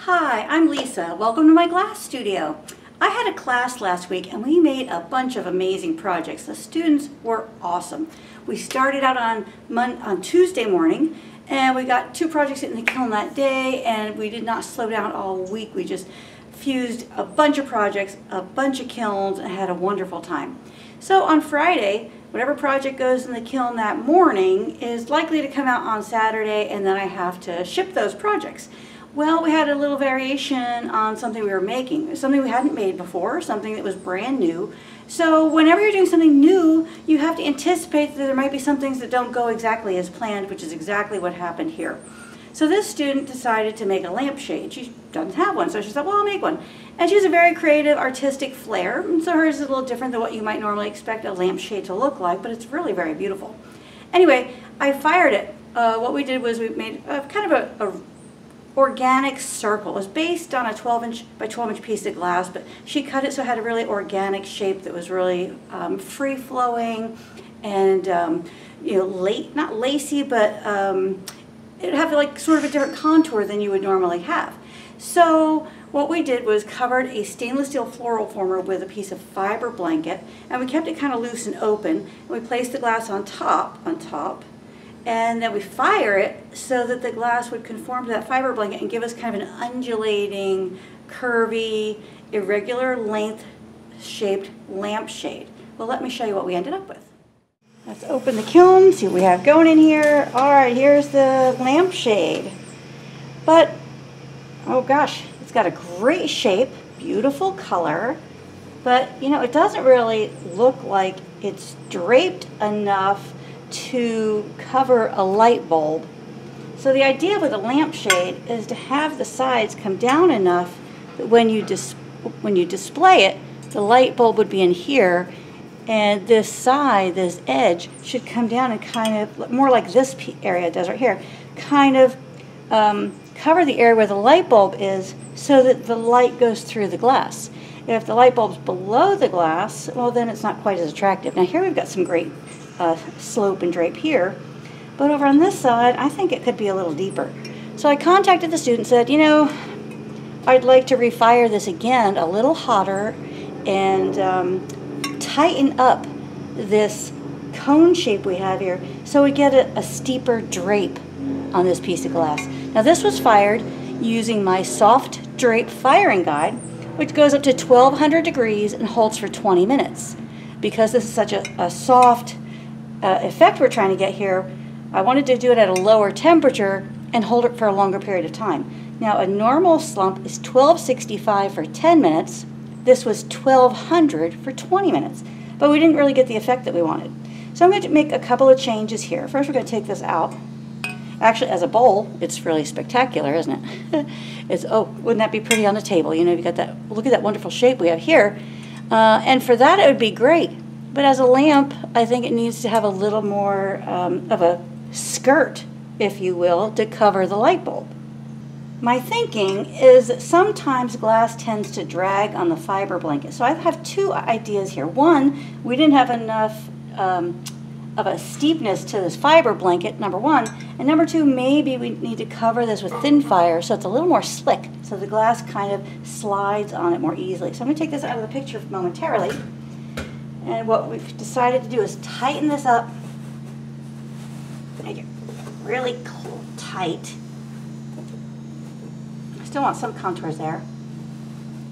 Hi, I'm Lisa. Welcome to my glass studio. I had a class last week and we made a bunch of amazing projects. The students were awesome. We started out on Tuesday morning and we got 2 projects in the kiln that day, and we did not slow down all week. We just fused a bunch of projects, a bunch of kilns, and had a wonderful time. So on Friday, whatever project goes in the kiln that morning is likely to come out on Saturday, and then I have to ship those projects. Well, we had a little variation on something we were making, something we hadn't made before, something that was brand new. So whenever you're doing something new, you have to anticipate that there might be some things that don't go exactly as planned, which is exactly what happened here. So this student decided to make a lampshade. She doesn't have one, so she thought, well, I'll make one. And she has a very creative, artistic flair, and so hers is a little different than what you might normally expect a lampshade to look like, but it's really very beautiful. Anyway, I fired it. What we did was we made kind of a organic circle. It was based on a 12-inch by 12-inch piece of glass, but she cut it so it had a really organic shape that was really free-flowing and you know, not lacy, but it would have like sort of a different contour than you would normally have. So what we did was covered a stainless steel floral former with a piece of fiber blanket, and we kept it kind of loose and open, and we placed the glass on top, and then we fire it so that the glass would conform to that fiber blanket and give us kind of an undulating, curvy, irregular length shaped lampshade. Well, let me show you what we ended up with. Let's open the kiln, see what we have going in here. All right, here's the lampshade. But, oh gosh, it's got a great shape, beautiful color, but you know, it doesn't really look like it's draped enough to cover a light bulb. So the idea with a lampshade is to have the sides come down enough that when you display it, the light bulb would be in here, and this side, this edge, should come down and kind of, more like this area does right here, kind of cover the area where the light bulb is so that the light goes through the glass. If the light bulb's below the glass, well, then it's not quite as attractive. Now here we've got some great slope and drape here, but over on this side I think it could be a little deeper. So I contacted the student and said, you know, I'd like to refire this again a little hotter and tighten up this cone shape we have here so we get a steeper drape on this piece of glass. Now this was fired using my soft drape firing guide, which goes up to 1200 degrees and holds for 20 minutes. Because this is such a soft effect we're trying to get here, I wanted to do it at a lower temperature and hold it for a longer period of time. Now a normal slump is 1265 for 10 minutes. This was 1200 for 20 minutes, but we didn't really get the effect that we wanted. So I'm going to make a couple of changes here. First we're going to take this out. Actually, as a bowl, it's really spectacular, isn't it? Oh, wouldn't that be pretty on the table? You know, you've got that, look at that wonderful shape we have here. And for that it would be great. But as a lamp, I think it needs to have a little more of a skirt, if you will, to cover the light bulb. My thinking is that sometimes glass tends to drag on the fiber blanket. So I have 2 ideas here. One, we didn't have enough of a steepness to this fiber blanket, number 1. And number 2, maybe we need to cover this with thin fire so it's a little more slick, so the glass kind of slides on it more easily. So I'm going to take this out of the picture momentarily. And what we've decided to do is tighten this up, make it really tight. I still want some contours there.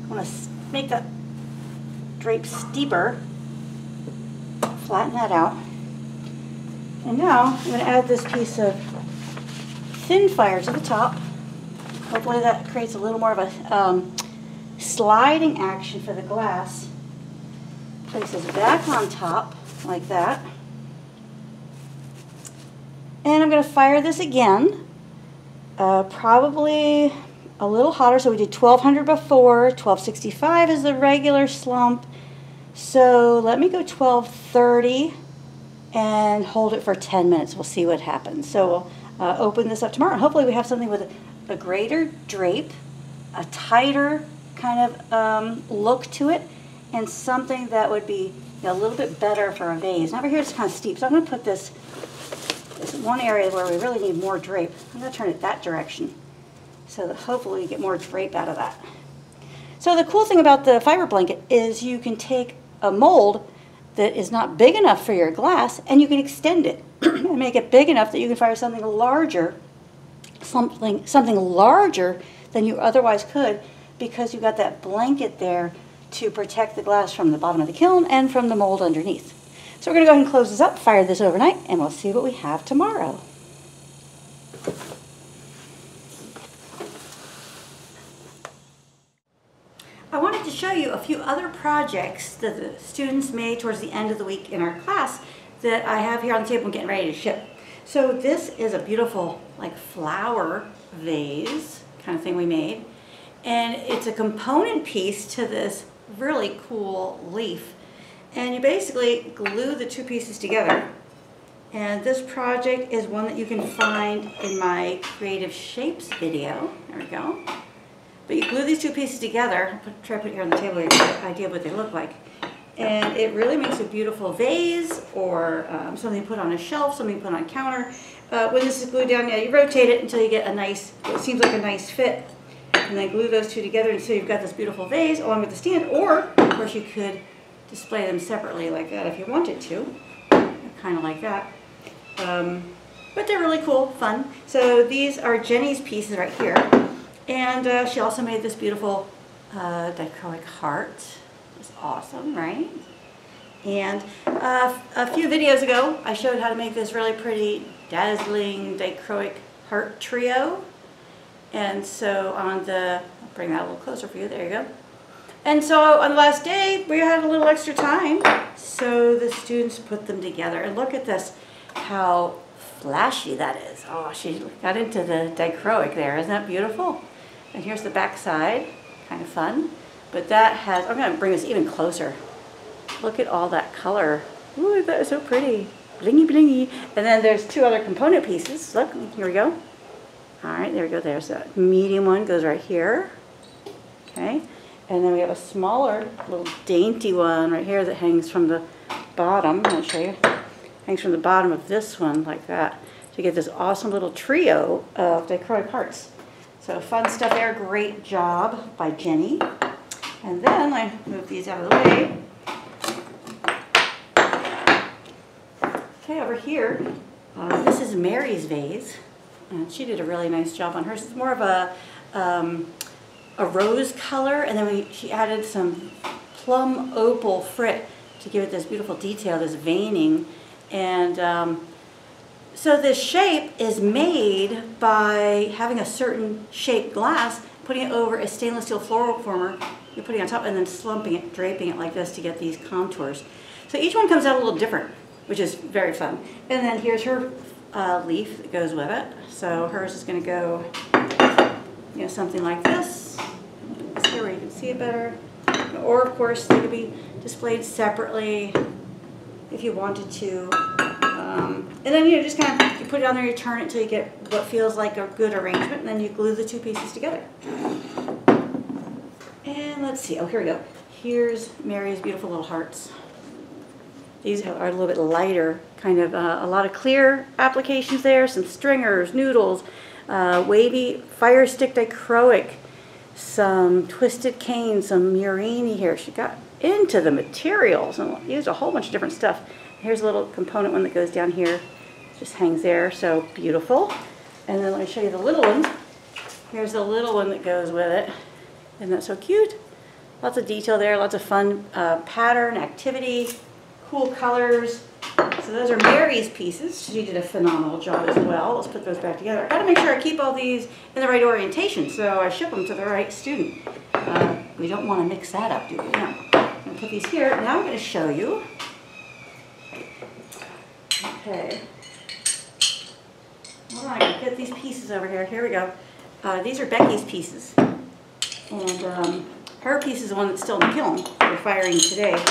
I want to make the drape steeper, flatten that out. And now I'm going to add this piece of thin fire to the top. Hopefully that creates a little more of a sliding action for the glass. Place this back on top like that. And I'm going to fire this again, probably a little hotter. So we did 1200 before, 1265 is the regular slump. So let me go 1230 and hold it for 10 minutes. We'll see what happens. So we'll open this up tomorrow. Hopefully we have something with a greater drape, a tighter kind of look to it, and something that would be, you know, a little bit better for a vase. Now over here it's kind of steep, so I'm going to put this one area where we really need more drape. I'm going to turn it that direction so that hopefully you get more drape out of that. So the cool thing about the fiber blanket is you can take a mold that is not big enough for your glass and you can extend it and make it big enough that you can fire something larger, something larger than you otherwise could, because you've got that blanket there to protect the glass from the bottom of the kiln and from the mold underneath. So we're going to go ahead and close this up, fire this overnight, and we'll see what we have tomorrow. I wanted to show you a few other projects that the students made towards the end of the week in our class that I have here on the table getting ready to ship. So this is a beautiful like flower vase kind of thing we made, and it's a component piece to this really cool leaf, and you basically glue the two pieces together. And this project is one that you can find in my Creative Shapes video. There we go. But you glue these two pieces together, try to put it here on the table to get an idea of what they look like. And it really makes a beautiful vase, or something you put on a shelf, something you put on a counter. When this is glued down, yeah, you rotate it until you get a nice, what seems like a nice fit. And then glue those two together until you've got this beautiful vase along with the stand. Or, of course, you could display them separately like that if you wanted to. Kind of like that. But they're really cool, fun. So these are Jenny's pieces right here. And she also made this beautiful dichroic heart. It's awesome, right? And a few videos ago, I showed how to make this really pretty, dazzling dichroic heart trio. And so on the, I'll bring that a little closer for you, there you go. And so on the last day, we had a little extra time, so the students put them together. And look at this, how flashy that is. Oh, she got into the dichroic there. Isn't that beautiful? And here's the back side, kind of fun. But that has, I'm going to bring this even closer. Look at all that color. Ooh, that is so pretty. Blingy, blingy. And then there's two other component pieces. Look, here we go. All right, there we go. There's a medium one, goes right here. Okay. And then we have a smaller, little dainty one right here that hangs from the bottom. I'll show you. Hangs from the bottom of this one like that. So you get this awesome little trio of dichroic hearts. So fun stuff there. Great job by Jenny. And then I move these out of the way. Okay, over here, this is Mary's vase. And she did a really nice job on hers. It's more of a rose color, and then she added some plum opal frit to give it this beautiful detail, this veining. And so this shape is made by having a certain shaped glass, putting it over a stainless steel floral former, you're putting it on top, and then slumping it, draping it like this to get these contours. So each one comes out a little different, which is very fun. And then here's her leaf that goes with it. So hers is going to go, you know, something like this. Let's see where you can see it better. Or of course they could be displayed separately if you wanted to. And then you just kind of, you put it on there, you turn it until you get what feels like a good arrangement, and then you glue the two pieces together. And let's see, oh, here we go. Here's Mary's beautiful little hearts. These are a little bit lighter, kind of a lot of clear applications there, some stringers, noodles, wavy fire stick dichroic, some twisted cane, some murini here. She got into the materials and used a whole bunch of different stuff. Here's a little component one that goes down here, just hangs there, so beautiful. And then let me show you the little one. Here's the little one that goes with it. Isn't that so cute? Lots of detail there, lots of fun pattern, activity, cool colors. So those are Mary's pieces. She did a phenomenal job as well. Let's put those back together. I gotta make sure I keep all these in the right orientation so I ship them to the right student. We don't want to mix that up, do we? No. I'm gonna put these here. Now I'm gonna show you. Okay. Hold on, I gotta get these pieces over here. Here we go. These are Becky's pieces. And her piece is the one that's still in the kiln. We're firing today.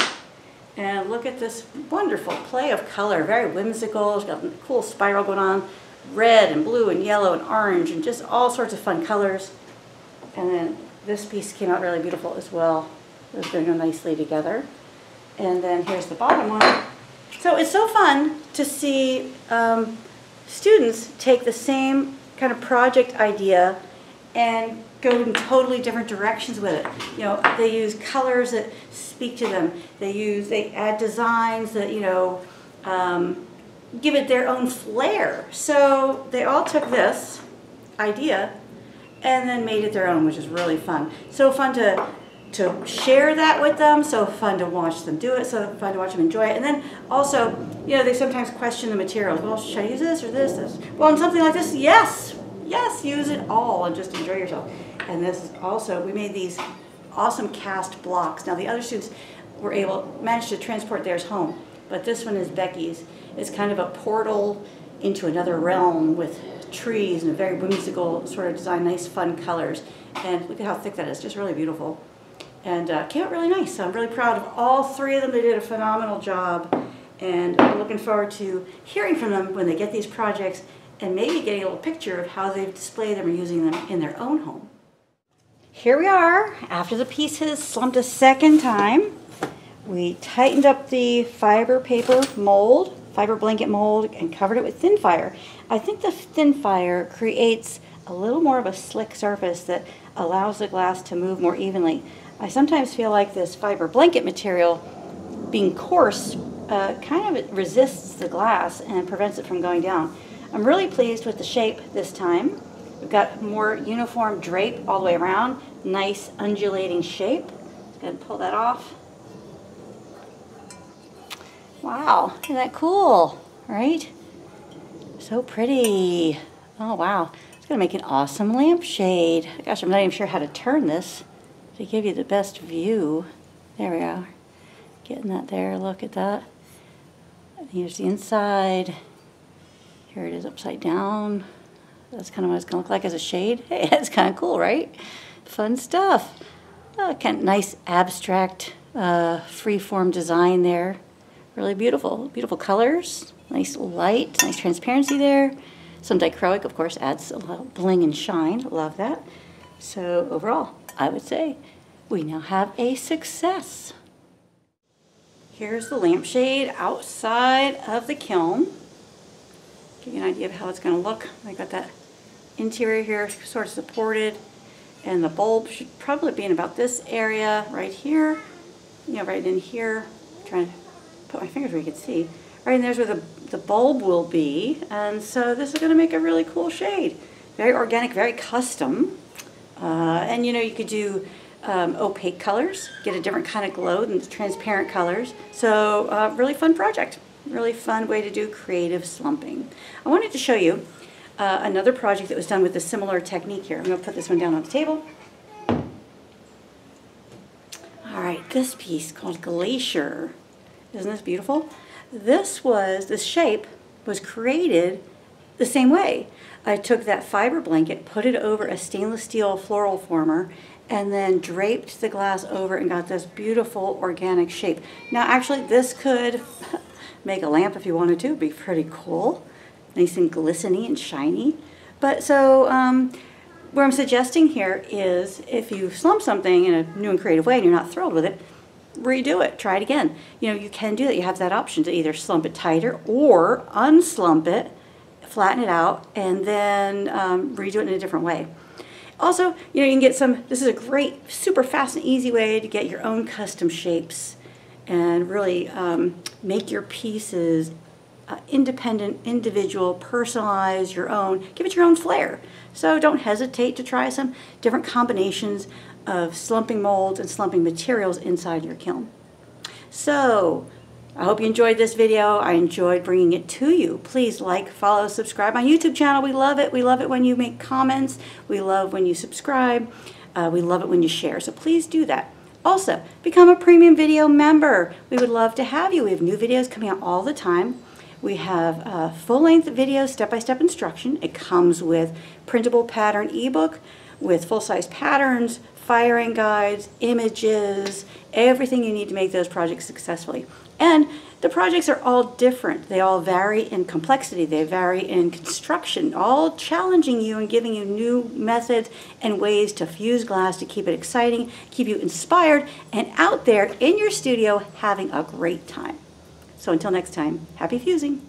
And look at this wonderful play of color, very whimsical. It's got a cool spiral going on, red and blue and yellow and orange and just all sorts of fun colors. And then this piece came out really beautiful as well. Those are going to go nicely together. And then here's the bottom one. So it's so fun to see students take the same kind of project idea and go in totally different directions with it. You know, they use colors that speak to them. They add designs that, you know, give it their own flair. So they all took this idea and then made it their own, which is really fun. So fun to share that with them, so fun to watch them do it, so fun to watch them enjoy it. And then also, you know, they sometimes question the materials. Well, should I use this or this? Well, in something like this, yes, use it all and just enjoy yourself. And this is also, we made these awesome cast blocks. Now the other students managed to transport theirs home, but this one is Becky's. It's kind of a portal into another realm with trees and a very whimsical sort of design, nice fun colors. And look at how thick that is, just really beautiful. And came out really nice, so I'm really proud of all three of them. They did a phenomenal job, and I'm looking forward to hearing from them when they get these projects and maybe getting a little picture of how they've displayed them or using them in their own home. Here we are, after the piece has slumped a second time. We tightened up the fiber blanket mold, and covered it with thin fire. I think the thin fire creates a little more of a slick surface that allows the glass to move more evenly. I sometimes feel like this fiber blanket material, being coarse, kind of resists the glass and prevents it from going down. I'm really pleased with the shape this time. We've got more uniform drape all the way around, nice undulating shape. Let's go ahead and pull that off. Wow, isn't that cool, right? So pretty. Oh wow, it's gonna make an awesome lampshade. Gosh, I'm not even sure how to turn this to give you the best view. There we are. Getting that there, look at that. Here's the inside. Here it is upside down. That's kind of what it's gonna look like as a shade. Hey, that's kind of cool, right? Fun stuff. Kind of nice abstract free-form design there. Really beautiful. Beautiful colors. Nice light, nice transparency there. Some dichroic, of course, adds a little bling and shine. Love that. So overall, I would say we now have a success. Here's the lampshade outside of the kiln. Give you an idea of how it's going to look. I got that interior here sort of supported, and the bulb should probably be in about this area right here. You know, right in here. I'm trying to put my fingers where you can see. Right in there's where the bulb will be, and so this is going to make a really cool shade. Very organic, very custom. And you know, you could do opaque colors, get a different kind of glow than the transparent colors. So really fun project. Really fun way to do creative slumping. I wanted to show you another project that was done with a similar technique here. I'm going to put this one down on the table. All right, this piece called Glacier. Isn't this beautiful? This shape was created the same way. I took that fiber blanket, put it over a stainless steel floral former, and then draped the glass over and got this beautiful organic shape. Now actually this could make a lamp if you wanted to. It'd be pretty cool. Nice and glistening and shiny. But so what I'm suggesting here is if you slump something in a new and creative way and you're not thrilled with it, redo it, try it again. You know, you can do that. You have that option to either slump it tighter or unslump it, flatten it out, and then redo it in a different way. Also, you know, you can get this is a great, super fast and easy way to get your own custom shapes and really make your pieces independent, individual, personalize your own, give it your own flair. So don't hesitate to try some different combinations of slumping molds and slumping materials inside your kiln. So I hope you enjoyed this video. I enjoyed bringing it to you. Please like, follow, subscribe my YouTube channel. We love it. We love it when you make comments. We love when you subscribe. We love it when you share. So please do that. Also, become a premium video member. We would love to have you. We have new videos coming out all the time. We have full-length videos, step-by-step instruction. It comes with printable pattern ebook with full-size patterns, firing guides, images, everything you need to make those projects successfully. And the projects are all different. They all vary in complexity. They vary in construction, all challenging you and giving you new methods and ways to fuse glass to keep it exciting, keep you inspired, and out there in your studio having a great time. So until next time, happy fusing.